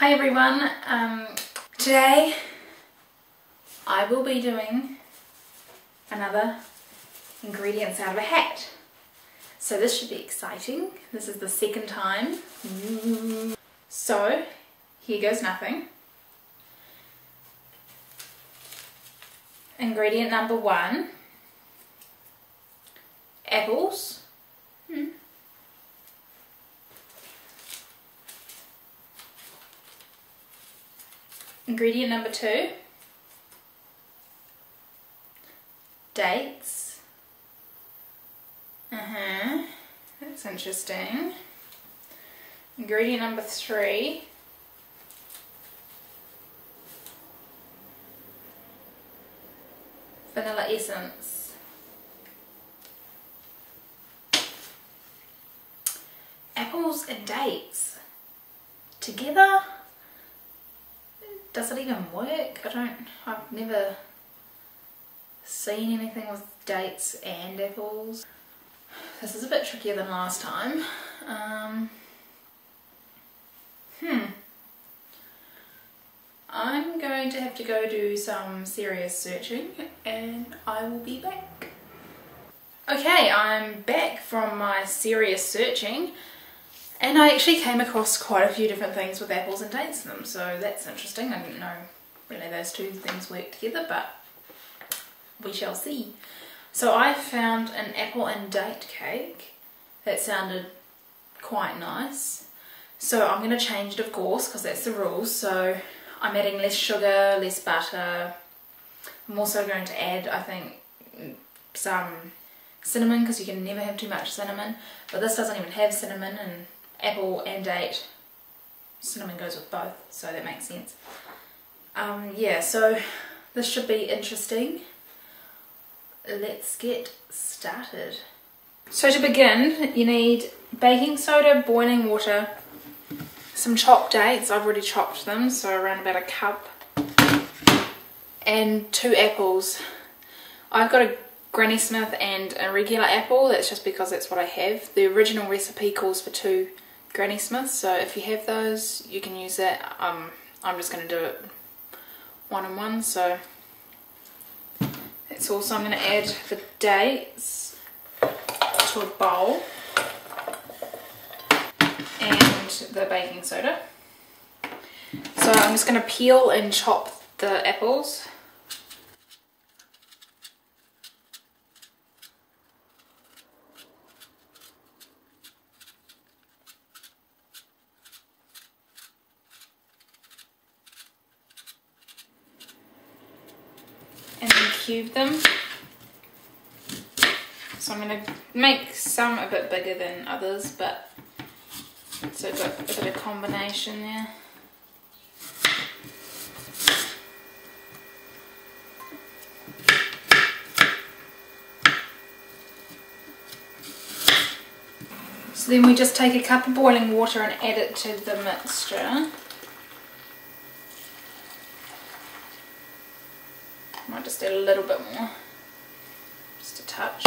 Hi everyone, today I will be doing another ingredients out of a hat. So this should be exciting. This is the second time. So here goes nothing. Ingredient number 1, apples. Ingredient number 2, dates. That's interesting. Ingredient number 3, vanilla essence. Apples and dates together. Does it even work? I've never seen anything with dates and apples. This is a bit trickier than last time. I'm going to have to go do some serious searching and I will be back. Okay, I'm back from my serious searching. And I actually came across quite a few different things with apples and dates in them, so that's interesting. I didn't know really those two things work together, but we shall see. So I found an apple and date cake that sounded quite nice. So I'm going to change it, of course, because that's the rules. So I'm adding less sugar, less butter. I'm also going to add, I think, some cinnamon, because you can never have too much cinnamon. But this doesn't even have cinnamon, and apple and date, cinnamon goes with both, so that makes sense. Yeah, so this should be interesting. Let's get started. So to begin, you need baking soda, boiling water, some chopped dates. I've already chopped them, so around about a cup, and 2 apples. I've got a Granny Smith and a regular apple. That's just because that's what I have. The original recipe calls for 2 Granny Smiths, so if you have those you can use that. I'm just going to do it 1 and 1, so that's all. So I'm going to add the dates to a bowl and the baking soda. So I'm just going to peel and chop the apples. And then cube them. So I'm going to make some a bit bigger than others, but so I've got a bit of combination there. So then we just take a cup of boiling water and add it to the mixture. Might just add a little bit more, just a touch,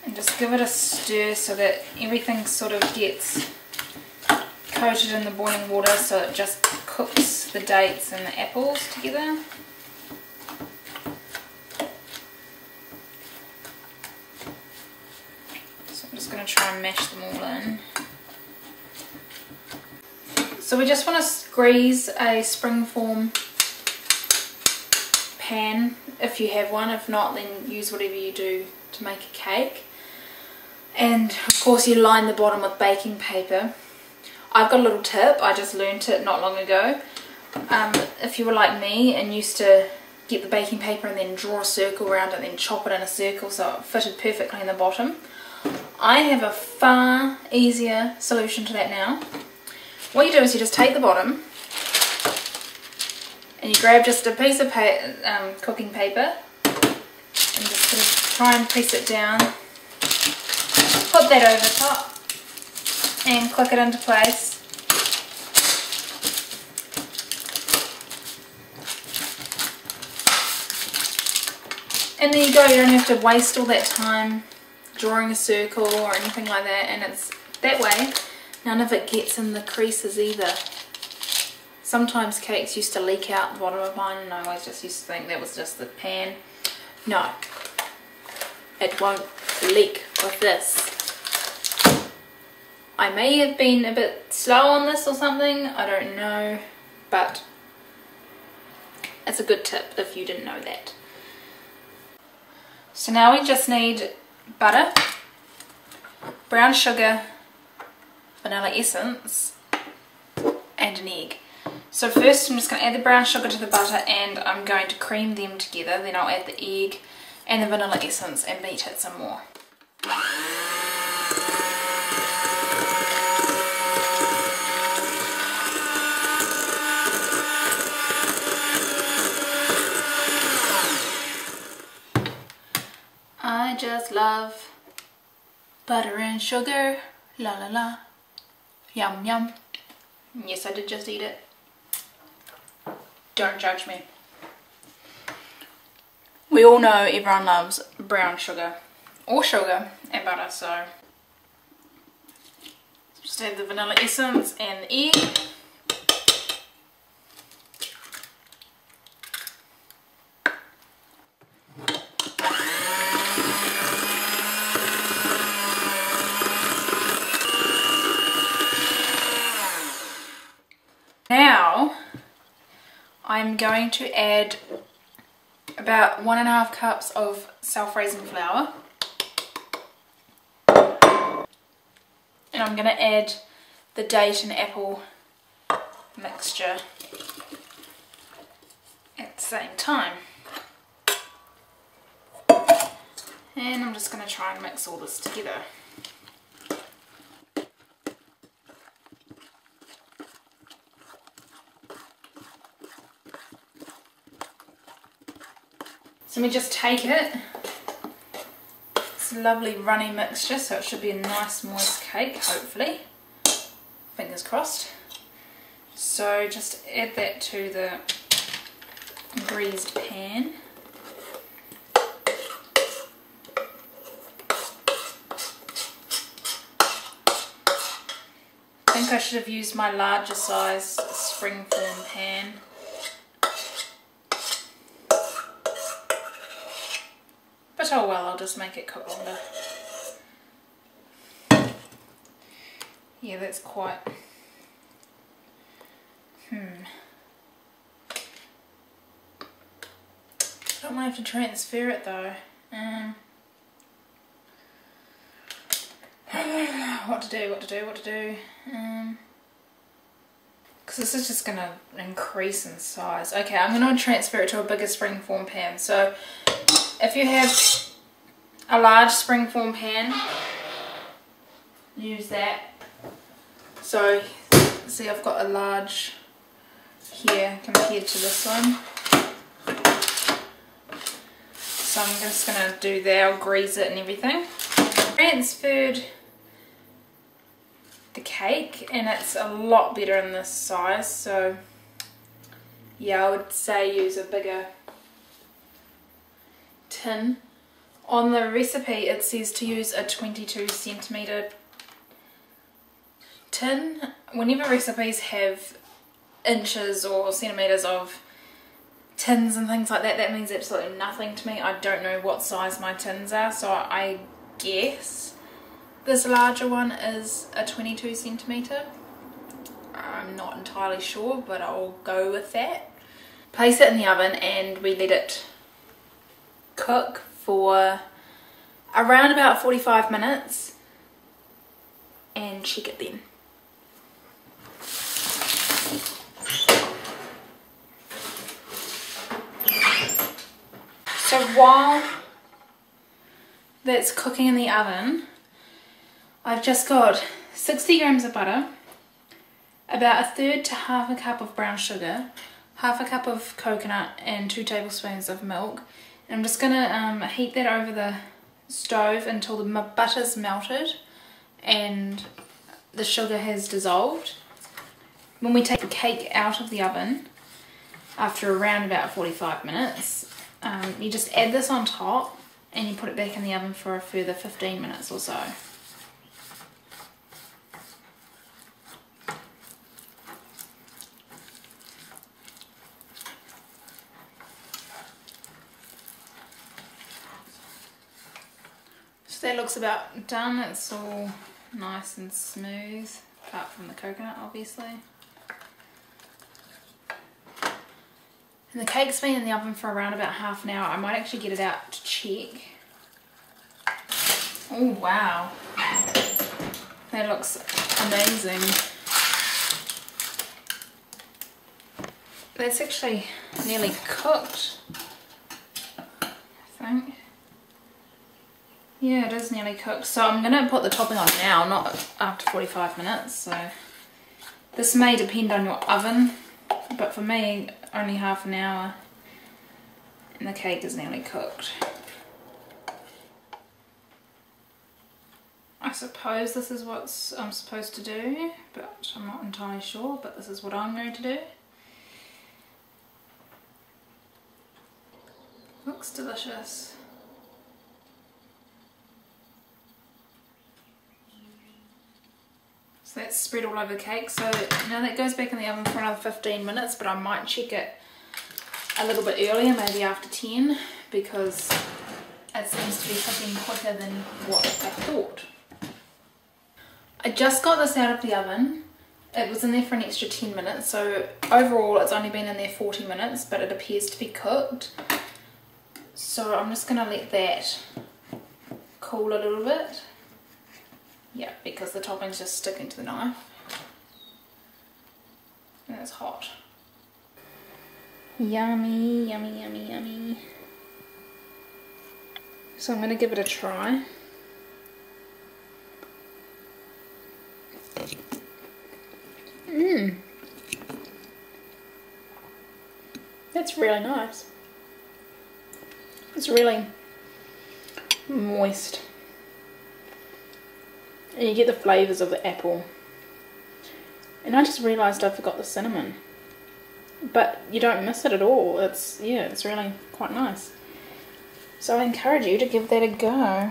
and just give it a stir so that everything sort of gets coated in the boiling water, so it just cooks the dates and the apples together. So I'm just going to try and mash them all in. So we just want to squeeze a springform pan if you have one. If not, then use whatever you do to make a cake. And of course you line the bottom with baking paper. I've got a little tip, I just learnt it not long ago. If you were like me and used to get the baking paper and then draw a circle around it and then chop it in a circle so it fitted perfectly in the bottom, I have a far easier solution to that now. What you do is you just take the bottom and you grab just a piece of cooking paper and just sort of try and press it down, put that over top and click it into place. And there you go, you don't have to waste all that time drawing a circle or anything like that, and it's that way None of it gets in the creases either. Sometimes cakes used to leak out the bottom of mine and I always just used to think that was just the pan. No, it won't leak with this. I may have been a bit slow on this or something, I don't know, but it's a good tip if you didn't know that. So now we just need butter, brown sugar, vanilla essence, and an egg. So first I'm just going to add the brown sugar to the butter and I'm going to cream them together, then I'll add the egg and the vanilla essence and beat it some more. I just love butter and sugar, la la la, yum yum. Yes, I did just eat it. Don't judge me. We all know everyone loves brown sugar or sugar and butter, so just add the vanilla essence and the egg. Now I'm going to add about 1.5 cups of self-raising flour, and I'm going to add the date and apple mixture at the same time, and I'm just going to try and mix all this together. So we just take it, it's a lovely runny mixture, so it should be a nice moist cake, hopefully, fingers crossed. So just add that to the greased pan. I think I should have used my larger size springform pan. But oh well, I'll just make it cook longer. Yeah, that's quite... I don't want to have to transfer it though. What to do. Because this is just going to increase in size. Okay, I'm going to transfer it to a bigger springform pan. So if you have a large springform pan, use that. So see, I've got a large here compared to this one. So I'm just going to do that, I'll grease it and everything. Transferred the cake and it's a lot better in this size, so yeah, I would say use a bigger tin. On the recipe it says to use a 22 centimeter tin. Whenever recipes have inches or centimeters of tins and things like that, that means absolutely nothing to me. I don't know what size my tins are, so I guess this larger one is a 22 centimeter. I'm not entirely sure, but I'll go with that. Place it in the oven and we let it cook for around about 45 minutes and check it then. So while that's cooking in the oven, I've just got 60 grams of butter, about 1/3 to 1/2 cup of brown sugar, 1/2 cup of coconut and 2 tablespoons of milk. And I'm just going to heat that over the stove until the butter's melted and the sugar has dissolved. When we take the cake out of the oven, after around about 45 minutes, you just add this on top and you put it back in the oven for a further 15 minutes or so. So that looks about done. It's all nice and smooth, apart from the coconut obviously. And the cake's been in the oven for around about half an hour. I might actually get it out to check. Oh wow, that looks amazing. That's actually nearly cooked, I think. Yeah, it is nearly cooked. So I'm going to put the topping on now, not after 45 minutes. So this may depend on your oven, but for me, only half an hour and the cake is nearly cooked. I suppose this is what I'm supposed to do, but I'm not entirely sure, but this is what I'm going to do. Looks delicious. So that's spread all over the cake. So now that goes back in the oven for another 15 minutes, but I might check it a little bit earlier, maybe after 10, because it seems to be cooking quicker than what I thought. I just got this out of the oven. It was in there for an extra 10 minutes, so overall it's only been in there 40 minutes, but it appears to be cooked. So I'm just going to let that cool a little bit. Yeah, because the topping's just sticking to the knife. And it's hot. Yummy, yummy, yummy, yummy. So I'm going to give it a try. That's really nice. It's really moist. And you get the flavours of the apple. And I just realised I forgot the cinnamon. But you don't miss it at all. It's really quite nice. So I encourage you to give that a go.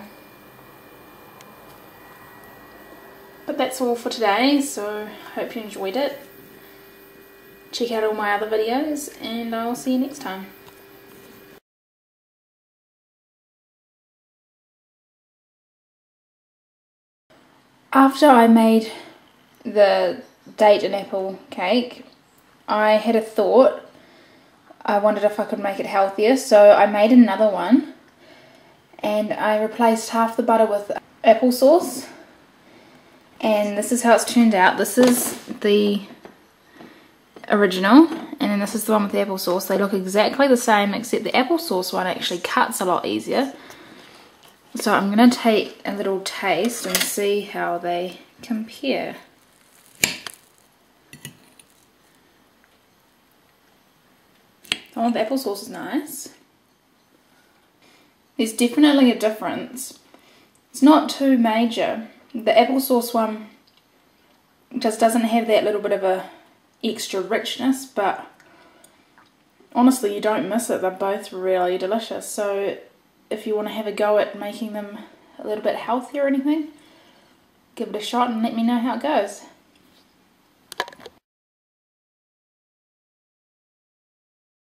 But that's all for today, so hope you enjoyed it. Check out all my other videos and I'll see you next time. After I made the date and apple cake, I had a thought. I wondered if I could make it healthier, so I made another one and I replaced half the butter with applesauce, and this is how it's turned out. This is the original and then this is the one with the applesauce. They look exactly the same, except the applesauce one actually cuts a lot easier. So I'm going to take a little taste and see how they compare. The one with the applesauce is nice. There's definitely a difference. It's not too major. The applesauce one just doesn't have that little bit of a extra richness, but honestly you don't miss it. They're both really delicious. So if you want to have a go at making them a little bit healthier or anything, give it a shot and let me know how it goes.